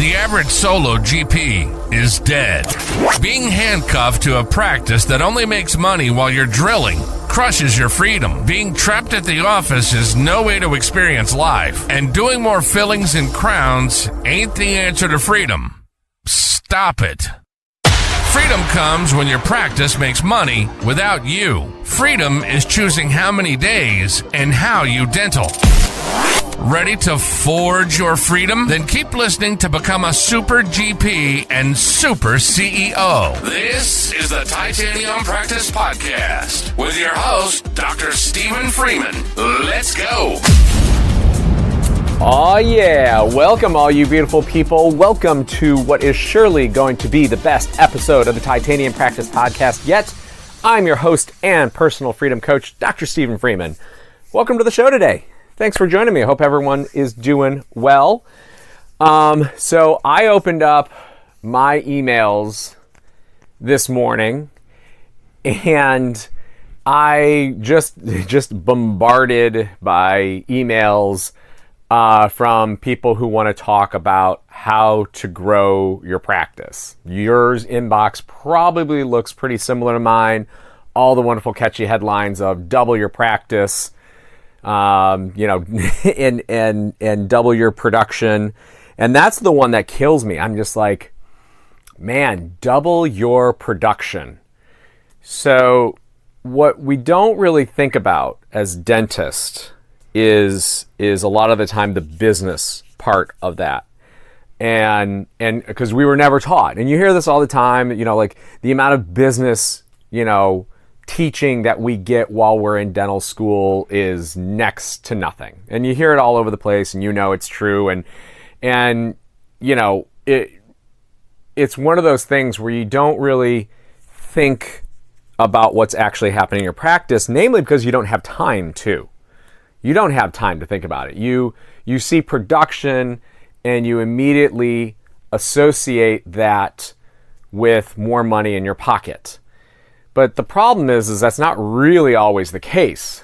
The average solo GP is dead. Being handcuffed to a practice that only makes money while you're drilling crushes your freedom. Being trapped at the office is no way to experience life. And doing more fillings and crowns ain't the answer to freedom. Stop it. Freedom comes when your practice makes money without you. Freedom is choosing how many days and how you dental. Ready to forge your freedom? Then keep listening to become a super GP and super CEO. This is the Titanium Practice Podcast with your host, Dr. Stephen Freeman. Let's go. Oh yeah, welcome all you beautiful people. Welcome to what is surely going to be the best episode of the Titanium Practice Podcast yet. I'm your host and personal freedom coach, Dr. Stephen Freeman. Welcome to the show today. Thanks for joining me. I hope everyone is doing well. So I opened up my emails this morning and I just bombarded by emails from people who want to talk about how to grow your practice. Yours inbox probably looks pretty similar to mine. All the wonderful catchy headlines of double your practice, and double your production. And that's the one that kills me. I'm just like, man, double your production. So what we don't really think about as dentists is a lot of the time the business part of that. And because we were never taught. And you hear this all the time, like the amount of business, teaching that we get while we're in dental school is next to nothing. And you hear it all over the place and it's true. And it's one of those things where you don't really think about what's actually happening in your practice, namely because you don't have time to. You don't have time to think about it. You see production and you immediately associate that with more money in your pocket. But the problem is that's not really always the case.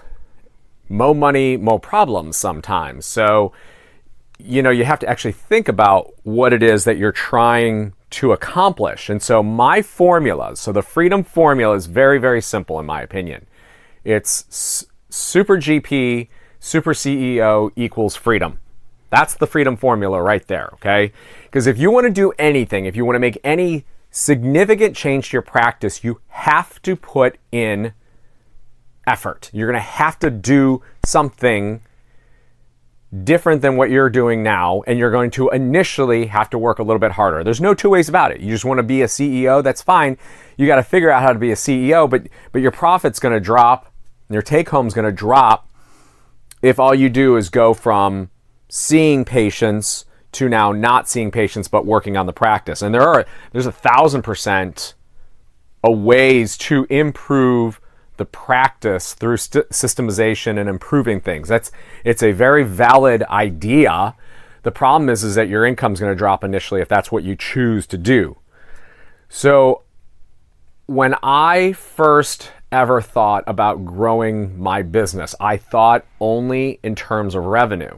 Mo money, mo problems sometimes. So, you have to actually think about what it is that you're trying to accomplish. And so my formula, so the freedom formula is very, very simple in my opinion. It's super GP, super CEO equals freedom. That's the freedom formula right there, okay? Because if you want to do anything, if you want to make any significant change to your practice, you have to put in effort. You're going to have to do something different than what you're doing now, and you're going to initially have to work a little bit harder. There's no two ways about it. You just want to be a CEO, that's fine. You got to figure out how to be a CEO, but your profit's going to drop, your take home's going to drop if all you do is go from seeing patients to now not seeing patients but working on the practice. And there's 1,000% ways to improve the practice through systemization and improving things. It's a very valid idea. The problem is that your income's going to drop initially if that's what you choose to do. So when I first ever thought about growing my business, I thought only in terms of revenue.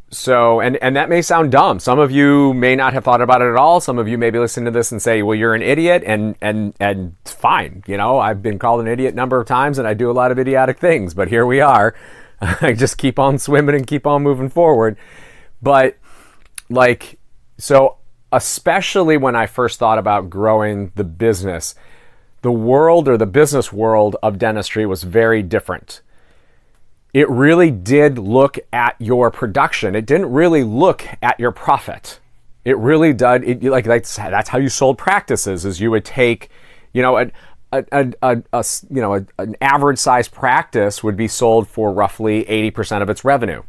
So, and that may sound dumb. Some of you may not have thought about it at all. Some of you may be listening to this and say, well, you're an idiot, and fine. I've been called an idiot a number of times and I do a lot of idiotic things, but here we are. I just keep on swimming and keep on moving forward. But so especially when I first thought about growing the business, the world or the business world of dentistry was very different. It really did look at your production. It didn't really look at your profit. It really did. That's how you sold practices. Is you would take, an average size practice would be sold for roughly 80% of its revenue.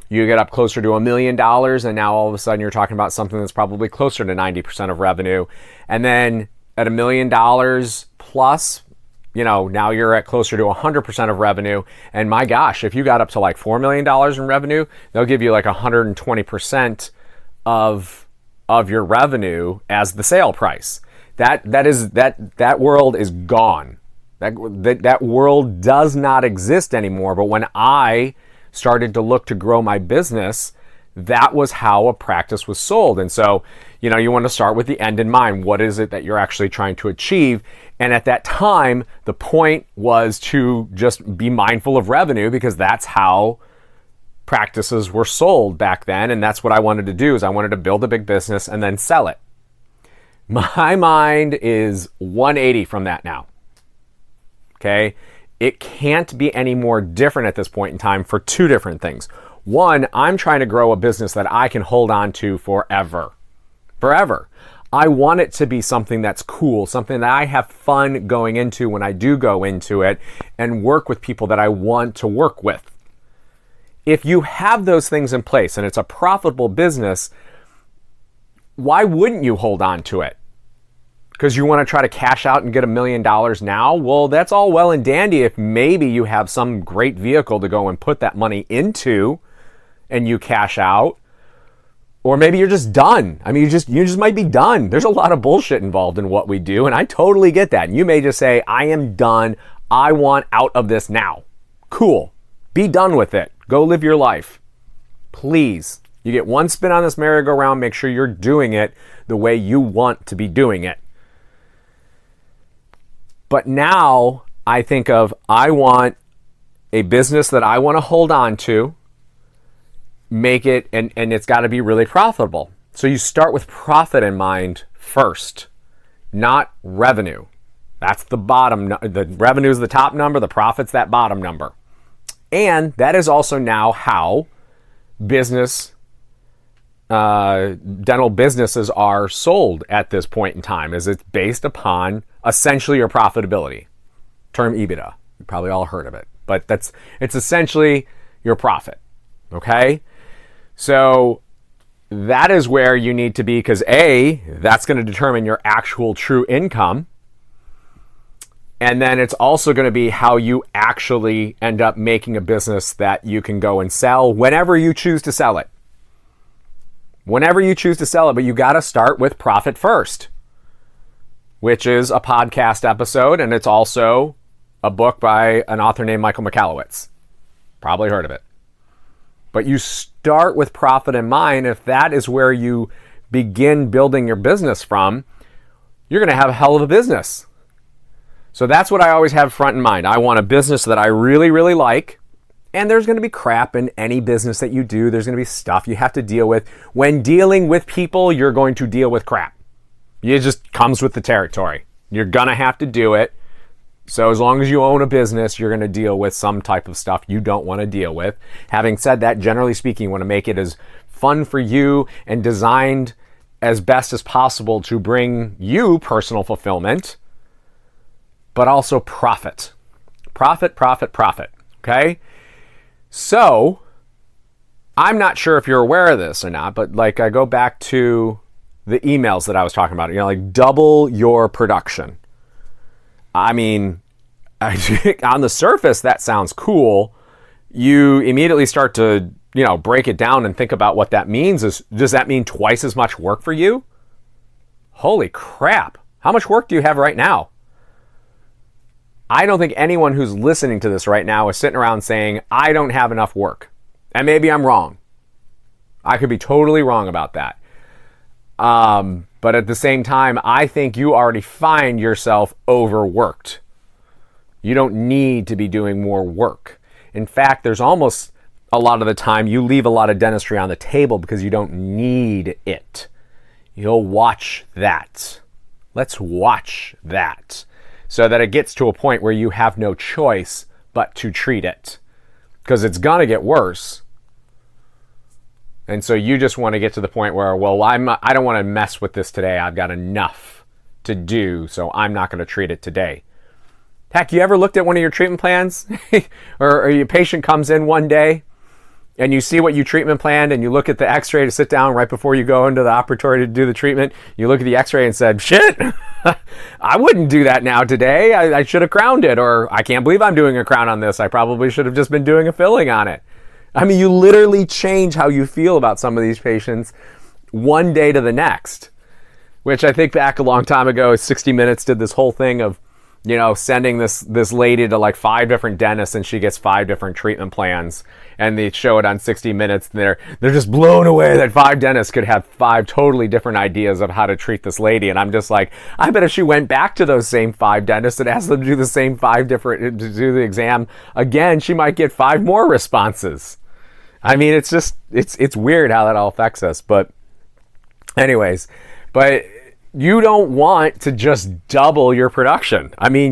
You get up closer to $1 million, and now all of a sudden you're talking about something that's probably closer to 90% of revenue, and then at $1 million plus, now you're at closer to 100% of revenue. And my gosh, if you got up to like $4 million in revenue, they'll give you like 120% of your revenue as the sale price. That world is gone. That world does not exist anymore. But when I started to look to grow my business, that was how a practice was sold. And so, you want to start with the end in mind. What is it that you're actually trying to achieve? And at that time, the point was to just be mindful of revenue, because that's how practices were sold back then. And that's what I wanted to do, is I wanted to build a big business and then sell it. My mind is 180 from that now. Okay? It can't be any more different at this point in time for two different things. One, I'm trying to grow a business that I can hold on to forever. Forever. I want it to be something that's cool, something that I have fun going into when I do go into it, and work with people that I want to work with. If you have those things in place and it's a profitable business, why wouldn't you hold on to it? Because you want to try to cash out and get $1 million now? Well, that's all well and dandy if maybe you have some great vehicle to go and put that money into and you cash out. Or maybe you're just done. I mean, you just might be done. There's a lot of bullshit involved in what we do, and I totally get that. And you may just say, I am done. I want out of this now. Cool. Be done with it. Go live your life. Please. You get one spin on this merry-go-round. Make sure you're doing it the way you want to be doing it. But now I think of, I want a business that I want to hold on to, make it, and it's got to be really profitable. So you start with profit in mind first, not revenue. That's the bottom. The revenue is the top number. The profit's that bottom number. And that is also now how dental businesses are sold at this point in time, is it's based upon essentially your profitability. Term EBITDA. You probably all heard of it, but it's essentially your profit. Okay? So that is where you need to be, because A, that's going to determine your actual true income. And then it's also going to be how you actually end up making a business that you can go and sell whenever you choose to sell it. Whenever you choose to sell it, but you got to start with profit first, which is a podcast episode, and it's also a book by an author named Michael Michalowicz. Probably heard of it. But you start with profit in mind. If that is where you begin building your business from, you're going to have a hell of a business. So that's what I always have front in mind. I want a business that I really, really like. And there's going to be crap in any business that you do. There's going to be stuff you have to deal with. When dealing with people, you're going to deal with crap. It just comes with the territory. You're going to have to do it. So as long as you own a business, you're going to deal with some type of stuff you don't want to deal with. Having said that, generally speaking, you want to make it as fun for you and designed as best as possible to bring you personal fulfillment, but also profit. Profit, profit, profit. Okay? So, I'm not sure if you're aware of this or not, but like I go back to the emails that I was talking about, like double your production. I mean, on the surface, that sounds cool. You immediately start to, break it down and think about what that means. Does that mean twice as much work for you? Holy crap. How much work do you have right now? I don't think anyone who's listening to this right now is sitting around saying, I don't have enough work. And maybe I'm wrong. I could be totally wrong about that. But at the same time, I think you already find yourself overworked. You don't need to be doing more work. In fact, there's almost a lot of the time you leave a lot of dentistry on the table because you don't need it. You'll watch that. Let's watch that. So that it gets to a point where you have no choice but to treat it. Because it's going to get worse. And so you just want to get to the point where, I don't want to mess with this today. I've got enough to do, so I'm not going to treat it today. Heck, you ever looked at one of your treatment plans? or your patient comes in one day and you see what you treatment planned and you look at the x-ray to sit down right before you go into the operatory to do the treatment. You look at the x-ray and said, shit, I wouldn't do that now today. I should have crowned it, or I can't believe I'm doing a crown on this. I probably should have just been doing a filling on it. I mean, you literally change how you feel about some of these patients one day to the next, which I think back a long time ago, 60 Minutes did this whole thing of, sending this lady to like 5 different dentists, and she gets 5 different treatment plans, and they show it on 60 Minutes, and they're just blown away that 5 dentists could have 5 totally different ideas of how to treat this lady. And I'm just like, I bet if she went back to those same 5 dentists and asked them to do the same 5 different, to do the exam again, she might get 5 more responses. I mean, it's just, it's weird how that all affects us. But anyways, you don't want to just double your production. I mean,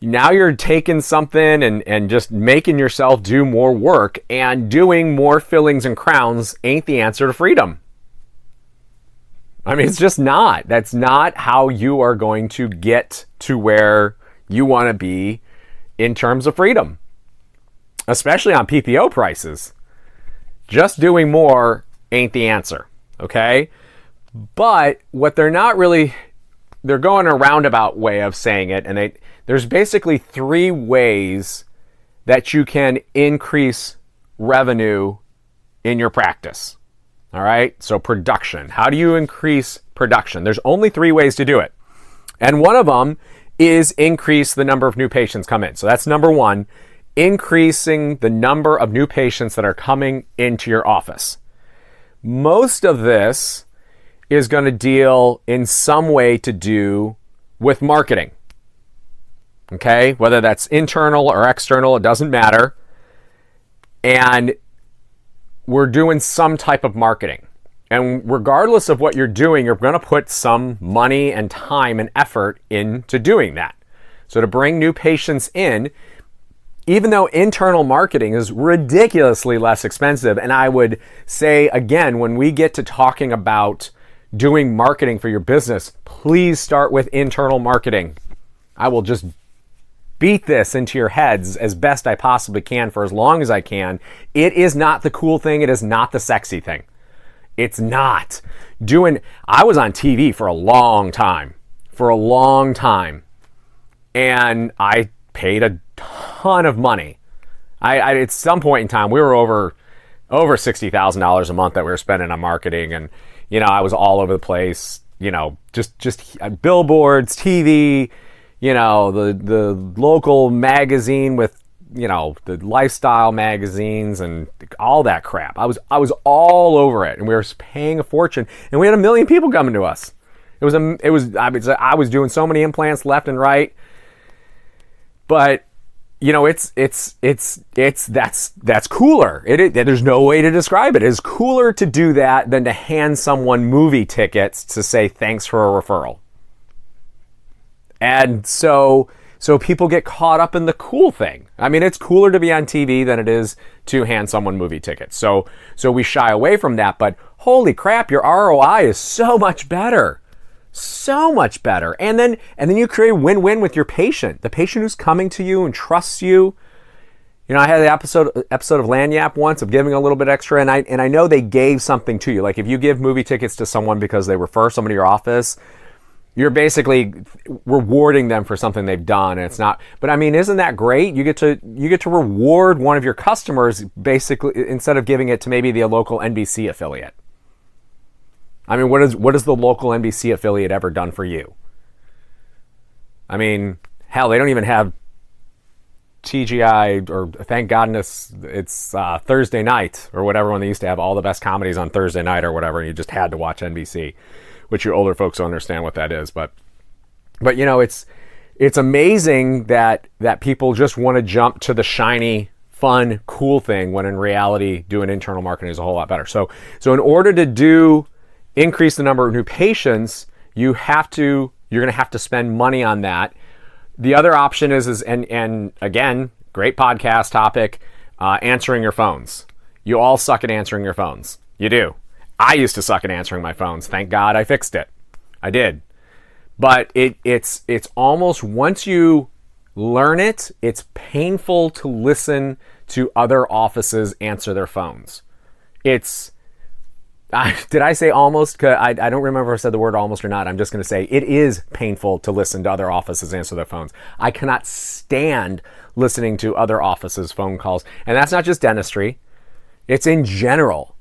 now you're taking something and just making yourself do more work, and doing more fillings and crowns ain't the answer to freedom. I mean, it's just not. That's not how you are going to get to where you want to be in terms of freedom, especially on PPO prices. Just doing more ain't the answer, okay? But what they're going a roundabout way of saying it, and there's basically 3 ways that you can increase revenue in your practice. All right? So production. How do you increase production? There's only 3 ways to do it. And one of them is increase the number of new patients come in. So that's number 1, increasing the number of new patients that are coming into your office. Most of this is going to deal in some way to do with marketing. Okay? Whether that's internal or external, it doesn't matter. And we're doing some type of marketing. And regardless of what you're doing, you're going to put some money and time and effort into doing that. So to bring new patients in, even though internal marketing is ridiculously less expensive, and I would say, again, when we get to talking about doing marketing for your business, please start with internal marketing. I will just beat this into your heads as best I possibly can for as long as I can. It is not the cool thing. It is not the sexy thing. It's not. I was on TV for a long time, and I paid a ton of money. I at some point in time, we were over $60,000 a month that we were spending on marketing, and I was all over the place, just billboards, TV, the local magazine with, the lifestyle magazines and all that crap. I was all over it, and we were paying a fortune, and we had 1 million people coming to us. I was doing so many implants left and right, but that's cooler. There's no way to describe it. It's cooler to do that than to hand someone movie tickets to say thanks for a referral. And so people get caught up in the cool thing. I mean, it's cooler to be on TV than it is to hand someone movie tickets. So we shy away from that, but holy crap, your ROI is so much better. So much better. And then you create a win-win with your patient. The patient who's coming to you and trusts you. I had the episode of Lagniappe once of giving a little bit extra, and I know they gave something to you. Like if you give movie tickets to someone because they refer someone to your office, you're basically rewarding them for something they've done, and it's not. But I mean, isn't that great? You get to reward one of your customers basically instead of giving it to maybe the local NBC affiliate. I mean, what has the local NBC affiliate ever done for you? I mean, hell, they don't even have TGI, or thank goodness it's Thursday night or whatever, when they used to have all the best comedies on Thursday night or whatever, and you just had to watch NBC, which your older folks don't understand what that is. But it's amazing that people just want to jump to the shiny, fun, cool thing, when in reality, doing internal marketing is a whole lot better. So in order to increase the number of new patients, you're going to have to spend money on that. The other option is and again, great podcast topic, answering your phones. You all suck at answering your phones. You do. I used to suck at answering my phones. Thank God I fixed it. I did. But it's almost, once you learn it, it's painful to listen to other offices answer their phones. Did I say almost? 'Cause I don't remember if I said the word almost or not. I'm just going to say it is painful to listen to other offices answer their phones. I cannot stand listening to other offices' phone calls. And that's not just dentistry. It's in general.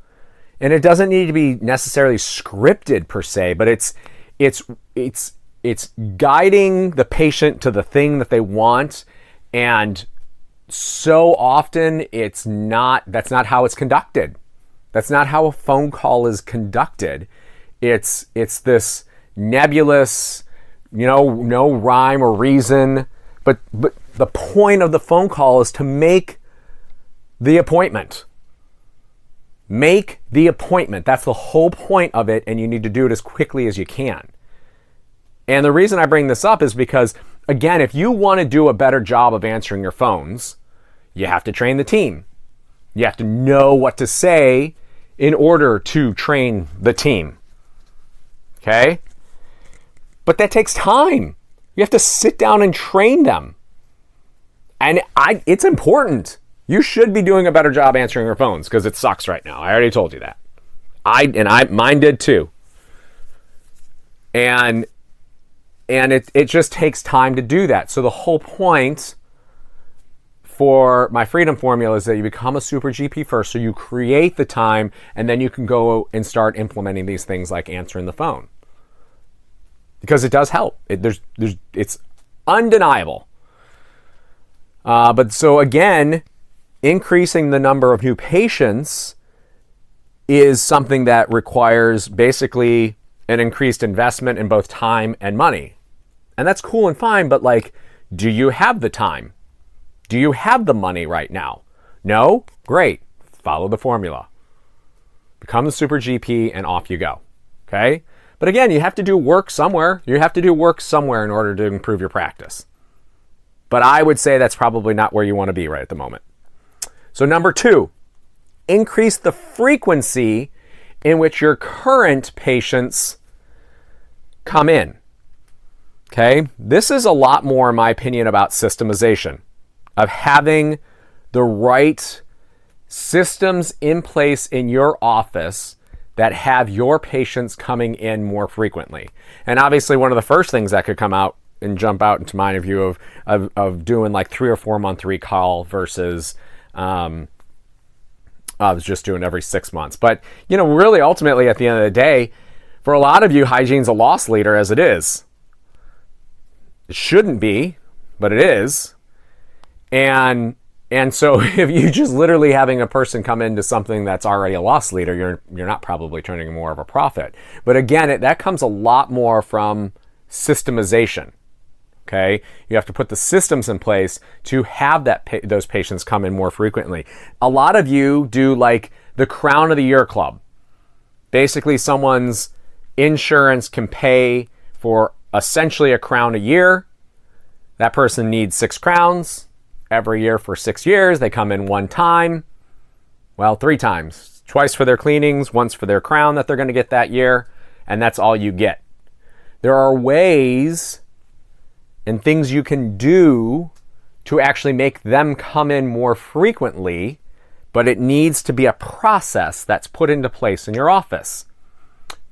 And it doesn't need to be necessarily scripted per se, but it's it's guiding the patient to the thing that they want, and so often that's not how it's conducted. That's not how a phone call is conducted. It's this nebulous, no rhyme or reason, but the point of the phone call is to make the appointment. Make the appointment. That's the whole point of it, and you need to do it as quickly as you can. And the reason I bring this up is because, again, if you want to do a better job of answering your phones, you have to train the team. You have to know what to say in order to train the team. Okay? But that takes time. You have to sit down and train them. And it's important. You should be doing a better job answering your phones because it sucks right now. I already told you that. Mine did too. And it just takes time to do that. So the whole point for my freedom formula is that you become a super GP first, so you create the time, and then you can go and start implementing these things like answering the phone. Because it does help. It's undeniable. But so again, increasing the number of new patients is something that requires basically an increased investment in both time and money. And that's cool and fine, but do you have the time? Do you have the money right now? No? Great. Follow the formula. Become the super GP and off you go. Okay? But again, you have to do work somewhere. You have to do work somewhere in order to improve your practice. But I would say that's probably not where you want to be right at the moment. So number 2, increase the frequency in which your current patients come in. Okay? This is a lot more, in my opinion, about systemization, of having the right systems in place in your office that have your patients coming in more frequently. And obviously one of the first things that could come out and jump out into my view of doing 3 or 4 month recall versus I was just doing every 6 months. But really ultimately at the end of the day, for a lot of you, hygiene's a loss leader as it is. It shouldn't be, but it is. And so if you just literally having a person come into something that's already a loss leader, you're not probably turning more of a profit. But again, that comes a lot more from systemization. Okay, you have to put the systems in place to have those patients come in more frequently. A lot of you do the Crown of the Year Club. Basically, someone's insurance can pay for essentially a crown a year. That person needs 6 crowns every year for 6 years. They come in 1 time. Well, 3 times. Twice for their cleanings, once for their crown that they're going to get that year, and that's all you get. There are ways and things you can do to actually make them come in more frequently, but it needs to be a process that's put into place in your office.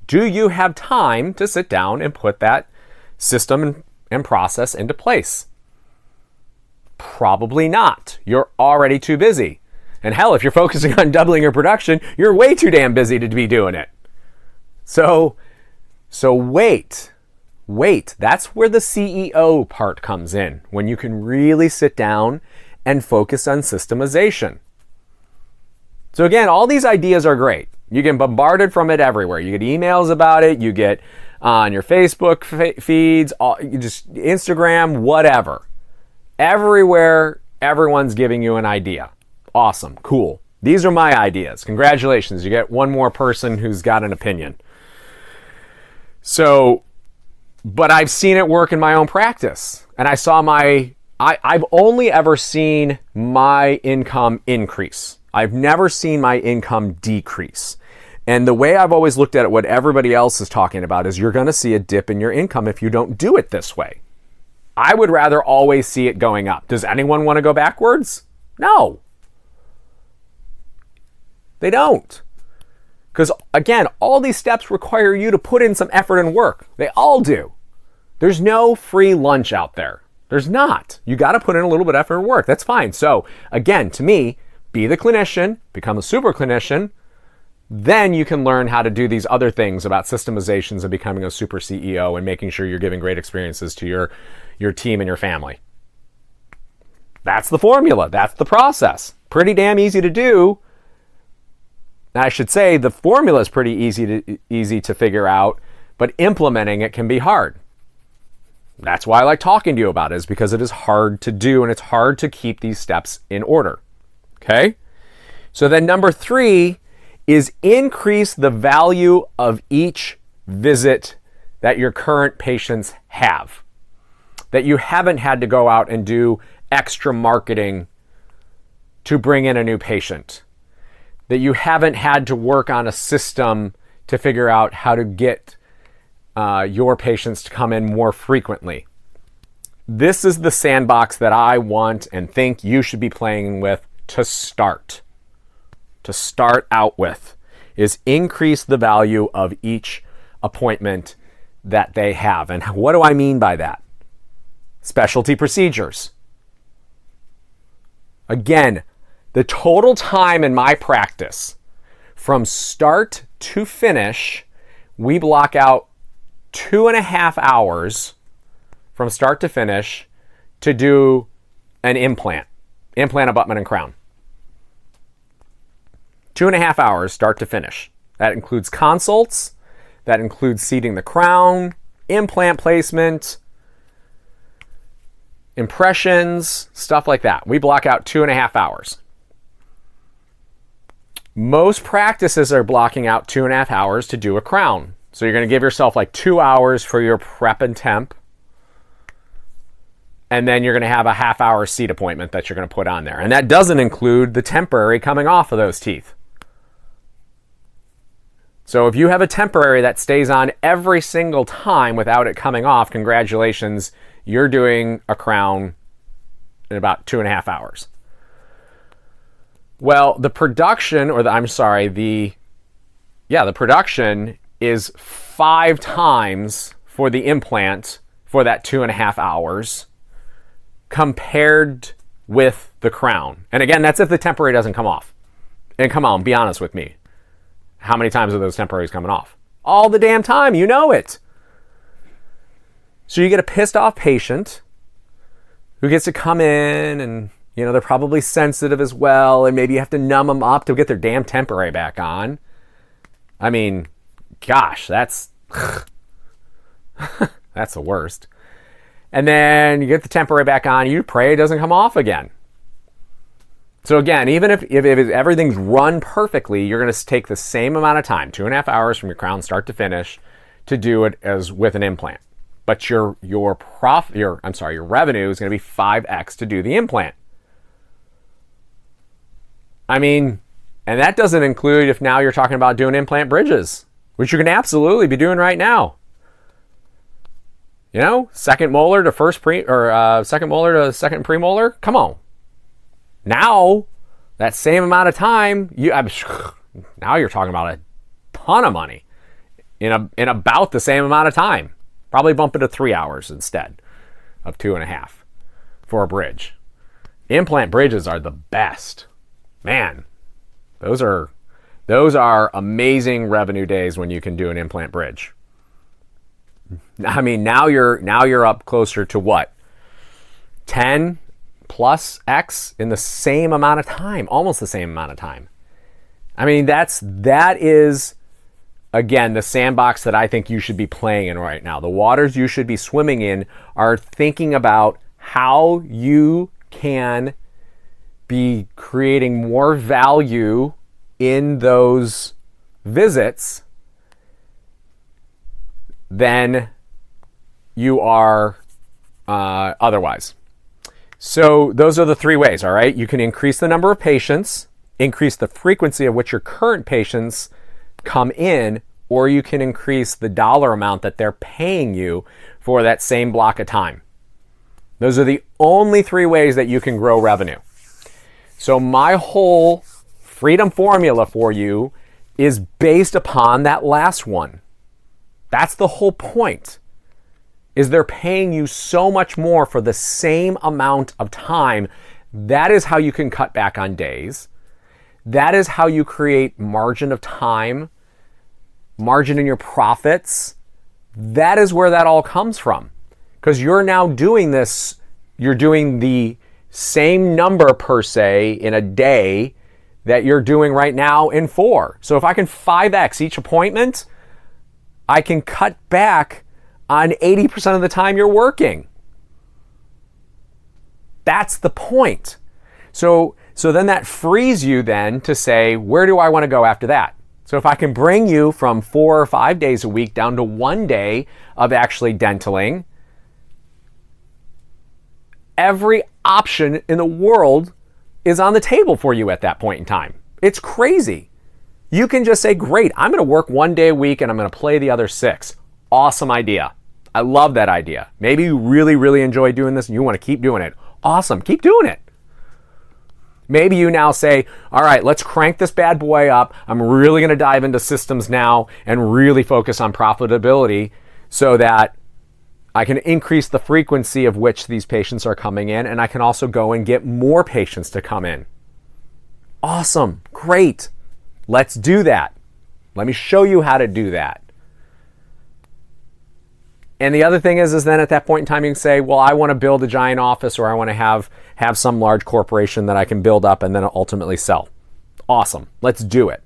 Do you have time to sit down and put that system and process into place? Probably not. You're already too busy. And hell, if you're focusing on doubling your production, you're way too damn busy to be doing it. So wait. That's where the CEO part comes in, when you can really sit down and focus on systemization. So again, all these ideas are great. You get bombarded from it everywhere. You get emails about it. You get on your Facebook feeds, just Instagram, whatever. Everywhere, everyone's giving you an idea. Awesome, cool. These are my ideas. Congratulations, you get one more person who's got an opinion. But I've seen it work in my own practice. And I've only ever seen my income increase. I've never seen my income decrease. And the way I've always looked at it, what everybody else is talking about, is you're going to see a dip in your income if you don't do it this way. I would rather always see it going up. Does anyone want to go backwards? No. They don't. Because again, all these steps require you to put in some effort and work. They all do. There's no free lunch out there. There's not. You got to put in a little bit of effort and work. That's fine. So again, to me, be the clinician, become a super clinician, then you can learn how to do these other things about systemizations and becoming a super CEO and making sure you're giving great experiences to your team and your family. That's the formula. That's the process. Pretty damn easy to do. I should say the formula is pretty easy to figure out, but implementing it can be hard. That's why I like talking to you about it, is because it is hard to do and it's hard to keep these steps in order. Okay? So then number 3 is increase the value of each visit that your current patients have. That you haven't had to go out and do extra marketing to bring in a new patient. That you haven't had to work on a system to figure out how to get your patients to come in more frequently. This is the sandbox that I want and think you should be playing with to start. To start out with is increase the value of each appointment that they have. And what do I mean by that? Specialty procedures. Again, the total time in my practice from start to finish, we block out 2.5 hours from start to finish to do an implant abutment and crown. 2.5 hours start to finish. That includes consults, that includes seating the crown, implant placement, impressions, stuff like that. We block out 2.5 hours. Most practices are blocking out 2.5 hours to do a crown. So you're going to give yourself like 2 hours for your prep and temp. And then you're going to have a half-hour seat appointment that you're going to put on there. And that doesn't include the temporary coming off of those teeth. So if you have a temporary that stays on every single time without it coming off, congratulations, you're doing a crown in about 2.5 hours. Well, the production, the production is 5 times for the implant for that 2.5 hours compared with the crown. And again, that's if the temporary doesn't come off. And come on, be honest with me. How many times are those temporaries coming off? All the damn time, you know it. So you get a pissed off patient who gets to come in and, they're probably sensitive as well, and maybe you have to numb them up to get their damn temporary back on. I mean, gosh, that's that's the worst. And then you get the temporary back on, you pray it doesn't come off again. So again, even if everything's run perfectly, you're going to take the same amount of time, 2.5 hours from your crown start to finish, to do it as with an implant. But your revenue is going to be 5x to do the implant. I mean, and that doesn't include if now you're talking about doing implant bridges, which you can absolutely be doing right now. Second molar to second molar to second premolar. Come on. Now, that same amount of time, now you're talking about a ton of money in about the same amount of time. Probably bump it to 3 hours instead of 2.5 for a bridge. Implant bridges are the best. Man, those are amazing revenue days when you can do an implant bridge. I mean, now you're up closer to what? 10 plus X in the same amount of time, almost the same amount of time. I mean, that is, again, the sandbox that I think you should be playing in right now. The waters you should be swimming in are thinking about how you can be creating more value in those visits than you are otherwise. So those are the 3 ways, all right? You can increase the number of patients, increase the frequency of which your current patients come in, or you can increase the dollar amount that they're paying you for that same block of time. Those are the only 3 ways that you can grow revenue. So my whole freedom formula for you is based upon that last one. That's the whole point. Is they're paying you so much more for the same amount of time. That is how you can cut back on days. That is how you create margin of time, margin in your profits. That is where that all comes from. Because you're now doing this, you're doing the same number per se in a day that you're doing right now in 4. So if I can 5x each appointment, I can cut back on 80% of the time you're working. That's the point. So then that frees you then to say, where do I want to go after that? So if I can bring you from 4 or 5 days a week down to 1 day of actually dentaling, every option in the world is on the table for you at that point in time. It's crazy. You can just say, great, I'm going to work 1 day a week and I'm going to play the other 6. Awesome idea. I love that idea. Maybe you really, really enjoy doing this and you want to keep doing it. Awesome. Keep doing it. Maybe you now say, all right, let's crank this bad boy up. I'm really going to dive into systems now and really focus on profitability so that I can increase the frequency of which these patients are coming in, and I can also go and get more patients to come in. Awesome. Great. Let's do that. Let me show you how to do that. And the other thing is then at that point in time, you can say, well, I want to build a giant office, or I want to have some large corporation that I can build up and then ultimately sell. Awesome. Let's do it.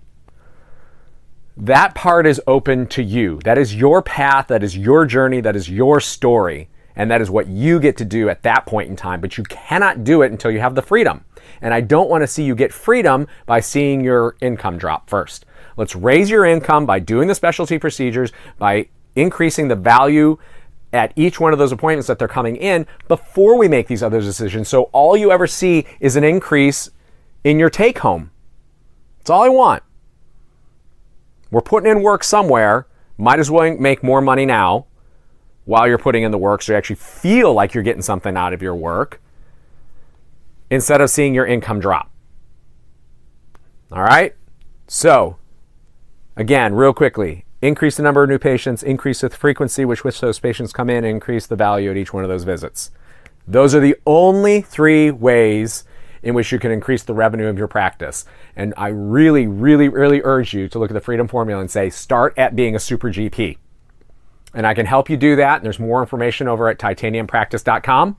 That part is open to you. That is your path. That is your journey. That is your story. And that is what you get to do at that point in time. But you cannot do it until you have the freedom. And I don't want to see you get freedom by seeing your income drop first. Let's raise your income by doing the specialty procedures, by increasing the value at each one of those appointments that they're coming in before we make these other decisions. So all you ever see is an increase in your take home. That's all I want. We're putting in work somewhere. Might as well make more money now while you're putting in the work so you actually feel like you're getting something out of your work instead of seeing your income drop. All right? So, again, real quickly, increase the number of new patients, increase the frequency with which those patients come in, increase the value at each one of those visits. Those are the only 3 ways in which you can increase the revenue of your practice. And I really, really, really urge you to look at the Freedom Formula and say, start at being a super GP. And I can help you do that. And there's more information over at titaniumpractice.com.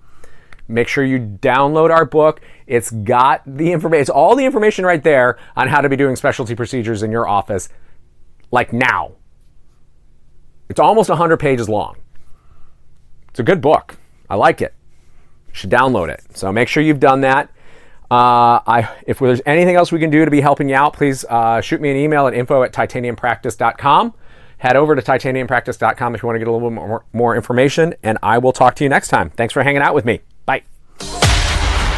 Make sure you download our book. It's got the information, it's all the information right there on how to be doing specialty procedures in your office, like now. It's almost 100 pages long. It's a good book. I like it. You should download it. So make sure you've done that. If there's anything else we can do to be helping you out, please shoot me an email at info@titaniumpractice.com. Head over to titaniumpractice.com if you want to get a little bit more information, and I will talk to you next time. Thanks for hanging out with me. Bye.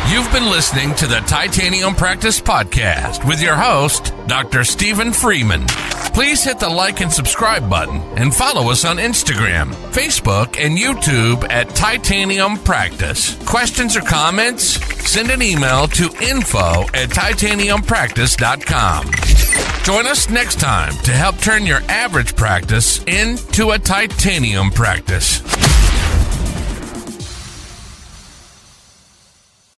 You've been listening to the Titanium Practice Podcast with your host, Dr. Stephen Freeman. Please hit the like and subscribe button and follow us on Instagram, Facebook, and YouTube at Titanium Practice. Questions or comments? Send an email to info@titaniumpractice.com. Join us next time to help turn your average practice into a titanium practice.